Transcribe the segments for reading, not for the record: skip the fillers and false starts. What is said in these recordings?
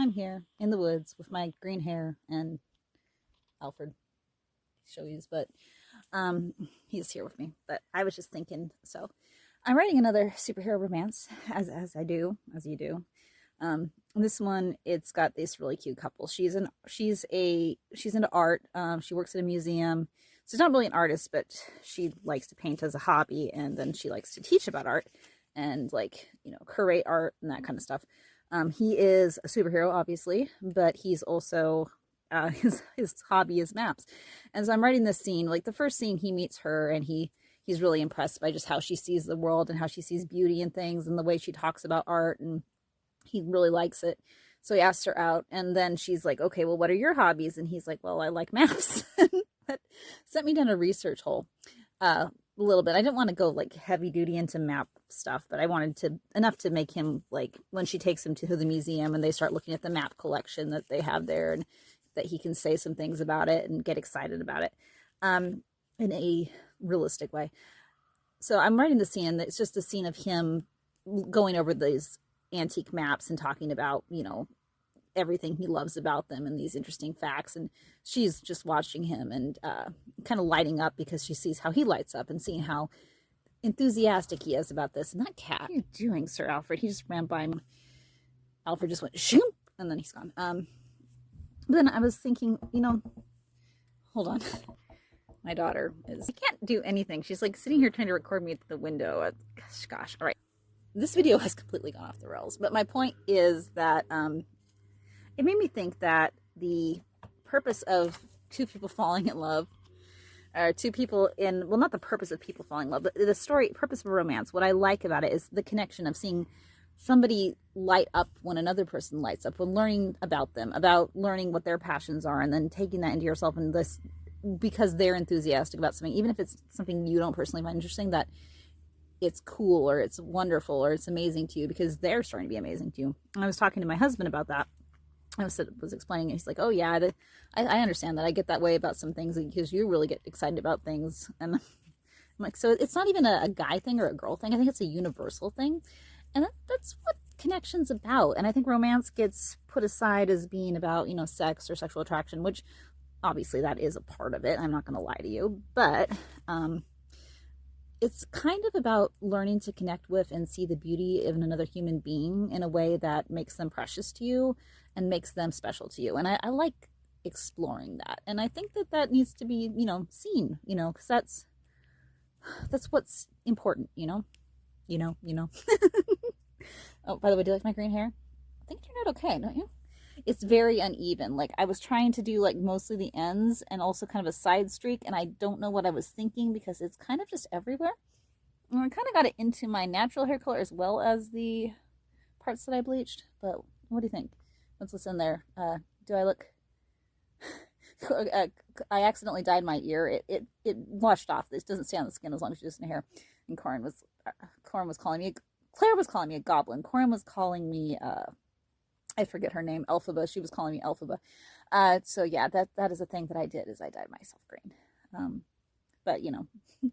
I'm here in the woods with my green hair and Alfred shows, but he's here with me. But I was just thinking, so I'm writing another superhero romance, as you do. This one, it's got this really cute couple. She's into art. She works at a museum. So she's not really an artist, but she likes to paint as a hobby, and then she likes to teach about art and curate art and that kind of stuff. He is a superhero, obviously, but he's also his hobby is maps. And so I'm writing this scene. Like the first scene, he meets her, and he's really impressed by just how she sees the world and how she sees beauty in things and the way she talks about art, and he really likes it. So he asks her out, and then she's like, okay, well, what are your hobbies? And he's like, well, I like maps. That sent me down a research hole a little bit. I didn't want to go like heavy duty into map stuff, but I wanted to enough to make him, like, when she takes him to the museum and they start looking at the map collection that they have there, and that he can say some things about it and get excited about it in a realistic way. So I'm writing the scene. It's just a scene of him going over these antique maps and talking about, everything he loves about them and these interesting facts. And she's just watching him and kind of lighting up because she sees how he lights up and seeing how enthusiastic he is about this. And that cat, what are you doing, Sir Alfred? He just ran by him. Alfred just went shoot, and then he's gone. But then I was thinking, hold on. My daughter I can't do anything. She's like sitting here trying to record me at the window. Gosh. All right. This video has completely gone off the rails. But my point is that it made me think that the purpose of two people falling in love, or two people well, not the purpose of people falling in love, but the purpose of a romance, what I like about it is the connection of seeing somebody light up when another person lights up, when learning about them, about learning what their passions are, and then taking that into yourself, and this, because they're enthusiastic about something, even if it's something you don't personally find interesting, that it's cool or it's wonderful or it's amazing to you because they're starting to be amazing to you. And I was talking to my husband about that. I was explaining it. He's like, oh yeah, I understand that. I get that way about some things because you really get excited about things. And I'm like, so it's not even a guy thing or a girl thing. I think it's a universal thing. And that's what connection's about. And I think romance gets put aside as being about, sex or sexual attraction, which obviously that is a part of it. I'm not going to lie to you. But it's kind of about learning to connect with and see the beauty of another human being in a way that makes them precious to you and makes them special to you. And I like exploring that. And I think that needs to be, seen, because that's what's important, Oh, by the way, do you like my green hair? I think it turned out okay, don't you? It's very uneven. Like, I was trying to do like mostly the ends and also kind of a side streak, and I don't know what I was thinking because it's kind of just everywhere. And I kind of got it into my natural hair color as well as the parts that I bleached. But what do you think? Let's listen there. Do I look... I accidentally dyed my ear. It washed off. This doesn't stay on the skin as long as you're just in hair. And Claire was calling me a goblin. Corin was calling me I forget her name, Elphaba. She was calling me Elphaba. So yeah, that is a thing that I did, is I dyed myself green. But I think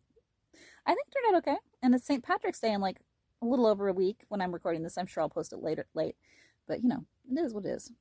it turned out okay. And it's St. Patrick's Day in like a little over a week when I'm recording this. I'm sure I'll post it late. But it is what it is.